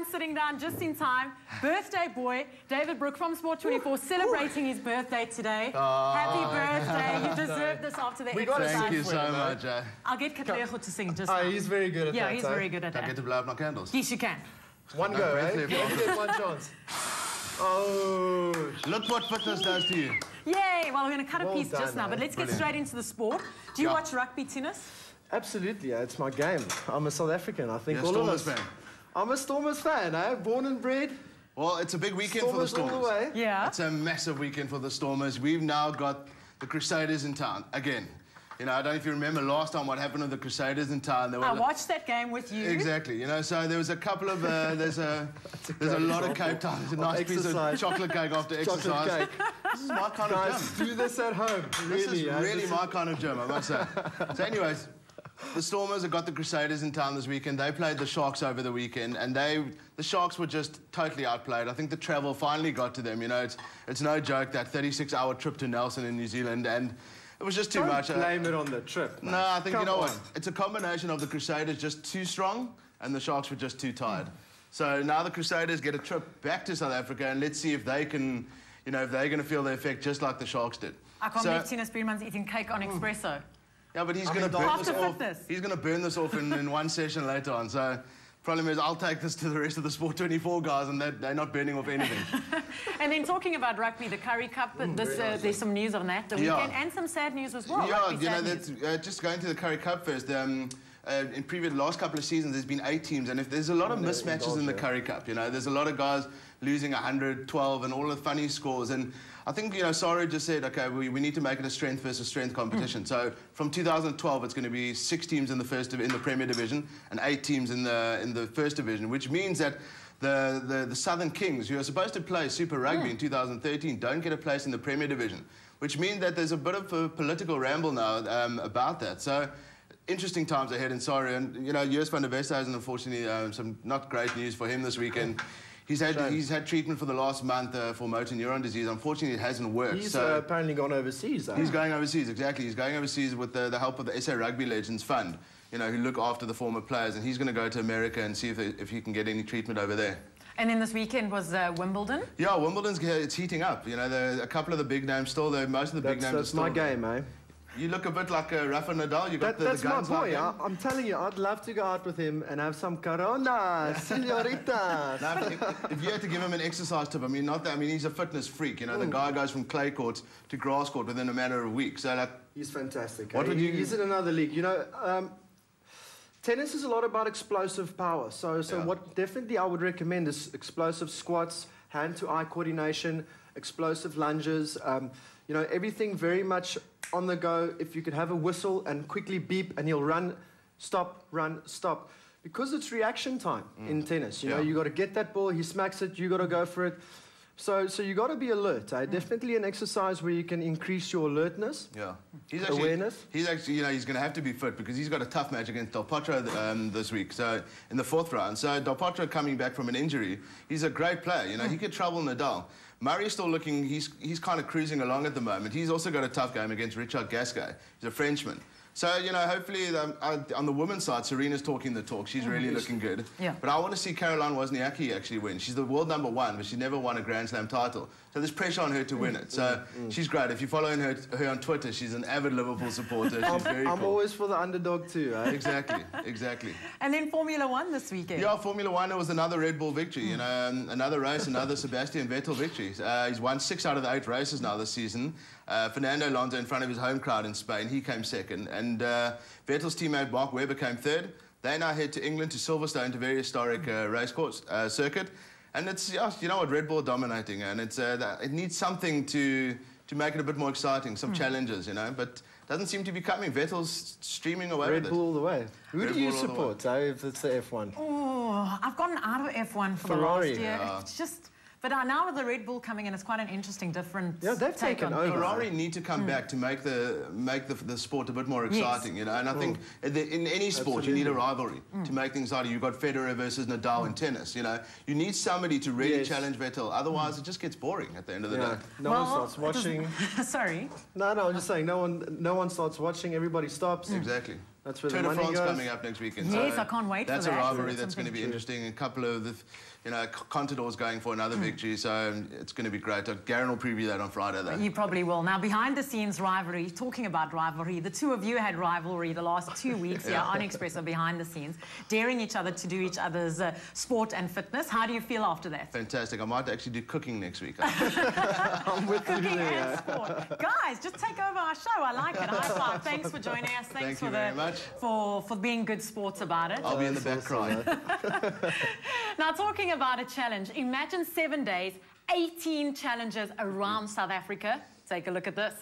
everyone sitting down just in time. Birthday boy, David Brooke from Sport24, celebrating his birthday today. Happy birthday. You deserve this after the exercise. Thank you so much. I'll get Katlego to sing just now. He's very good at that. Yeah, he's very good at Can I that. get to blow up my candles? Yes, you can. One go, eh? You only get one chance. Oh. Look what fitness does to you. Yay! Well, we're going to cut a Well piece done, just now, but let's get straight into the sport. Do you watch rugby, tennis? Absolutely, yeah, it's my game. I'm a South African. I think You're a all of Stormers us. fan. I'm a Stormers fan, eh? Born and bred. Well, it's a big weekend for the Stormers all the Stormers. way. Yeah. It's a massive weekend for the Stormers. We've now got the Crusaders in town again. You know, I don't know if you remember last time what happened with the Crusaders in town. I watched that game with you. Exactly. You know, so there was a couple of there's a lot of Cape Town. There's a nice piece of chocolate cake after exercise. Chocolate cake. This is my kind Guys, of gym. do this at home. This Really, is really my kind of gym, I must say. So, anyways, the Stormers have got the Crusaders in town this weekend. They played the Sharks over the weekend, and the Sharks were just totally outplayed. I think the travel finally got to them. You know, it's no joke, that 36-hour trip to Nelson in New Zealand, and it was just too much. Don't blame it on the trip. No, I think, you know what? It's a combination of the Crusaders just too strong and the Sharks were just too tired. So now the Crusaders get a trip back to South Africa, and let's see if they can, you know, if they're going to feel the effect just like the Sharks did. I can't believe Tina Spearman's eating cake on espresso. Yeah, but he's going to burn this off. fitness. He's going to burn this off in one session later on. So problem is, I'll take this to the rest of the Sport24 guys, and they're not burning off anything. And then talking about rugby, the Currie Cup, there's some news on that the weekend, and some sad news as well. Yeah, you know, that's, just going to the Currie Cup first. In previous last couple of seasons, there's been 8 teams, and if there's a lot of mismatches in the Currie Cup, you know, there's a lot of guys losing 112 and all the funny scores. And I think, you know, Saru just said, okay, we need to make it a strength versus strength competition. So from 2012, it's going to be 6 teams in the Premier Division and 8 teams in the First Division, which means that the Southern Kings, who are supposed to play Super Rugby in 2013, don't get a place in the Premier Division, which means that there's a bit of a political ramble now about that. So interesting times ahead in Saru, and you know, Joos van der Westhuizen, unfortunately, some not great news for him this weekend. He's had treatment for the last month for motor neuron disease. Unfortunately, it hasn't worked. He's apparently gone overseas, though. He's going overseas, exactly. He's going overseas with the help of the SA Rugby Legends Fund, you know, who look after the former players, and he's going to go to America and see if he can get any treatment over there. And then this weekend was Wimbledon? Yeah, Wimbledon's it's heating up. You know, a couple of the big names still there. Most of the big names are still That's my game, eh? You look a bit like Rafa Nadal. You got that's the guns my boy. like I'm telling you, I'd love to go out with him and have some Corona, señorita. Now, if you had to give him an exercise tip, I mean, he's a fitness freak. You know, the guy goes from clay courts to grass court within a matter of weeks. So, like, he's fantastic. What would you? He's in another league. You know, tennis is a lot about explosive power. So what definitely I would recommend is explosive squats, hand-to-eye coordination, explosive lunges. You know, everything very much on the go. If you could have a whistle and quickly beep, and he'll run, stop, because it's reaction time in tennis. You know, you got to get that ball. He smacks it. You got to go for it. So you got to be alert. Definitely an exercise where you can increase your alertness. Yeah, awareness. He's actually, you know, he's going to have to be fit because he's got a tough match against Del Potro this week. So in the 4th round. So Del Potro coming back from an injury. He's a great player. You know, he could trouble Nadal. Murray's still looking. He's kind of cruising along at the moment. He's also got a tough game against Richard Gasquet. He's a Frenchman. So, you know, hopefully on the women's side, Serena's talking the talk. She's really looking good. Yeah. But I want to see Caroline Wozniacki actually win. She's the world #1, but she never won a Grand Slam title. So there's pressure on her to win it. So she's great. If you follow her on Twitter, she's an avid Liverpool supporter. She's very cool. I'm always for the underdog too. Exactly, exactly. And then Formula 1 this weekend. Yeah, Formula 1, it was another Red Bull victory. You know, another race, another Sebastian Vettel victory. He's won 6 out of the 8 races now this season. Fernando Alonso in front of his home crowd in Spain, he came 2nd. And Vettel's teammate Mark Webber came 3rd. They now head to England, to Silverstone, to very historic racecourse circuit. And it's, you know what, Red Bull dominating, and it's it needs something to make it a bit more exciting, some challenges, you know, but doesn't seem to be coming. Vettel's streaming away with it. Red Bull all the way. Who do you support, if it's the F1? Oh, I've gotten out of F1 for Ferrari. the last year. Yeah. It's just... But now with the Red Bull coming in, it's quite an interesting, different. Yeah, they've taken over. Ferrari need to come back to make the sport a bit more exciting, you know. And I think in any sport you need a rivalry to make things exciting. You've got Federer versus Nadal in tennis, you know. You need somebody to really challenge Vettel. Otherwise, it just gets boring at the end of the day. No one starts watching. Sorry. No, I'm just saying. No one starts watching. Everybody stops. Exactly. That's where Tour the de money France goes. coming up next weekend. Yes, so I can't wait for that's that. a rivalry That's that's going to be something interesting. A couple of the, Contador's going for another victory, so it's going to be great. Garen will preview that on Friday, though. You probably will. Now, behind-the-scenes rivalry, talking about rivalry, the two of you had rivalry the last 2 weeks here on Expresso behind the scenes, daring each other to do each other's sport and fitness. How do you feel after that? Fantastic. I might actually do cooking next week. I'm with you Cooking there. and sport. Guys, just take over our show. I like it. High five. Thanks for joining us. Thanks Thank you very much. for being good sports about it. I'll be in the back crying. Now, talking about a challenge, imagine 7 days, 18 challenges around South Africa. Take a look at this.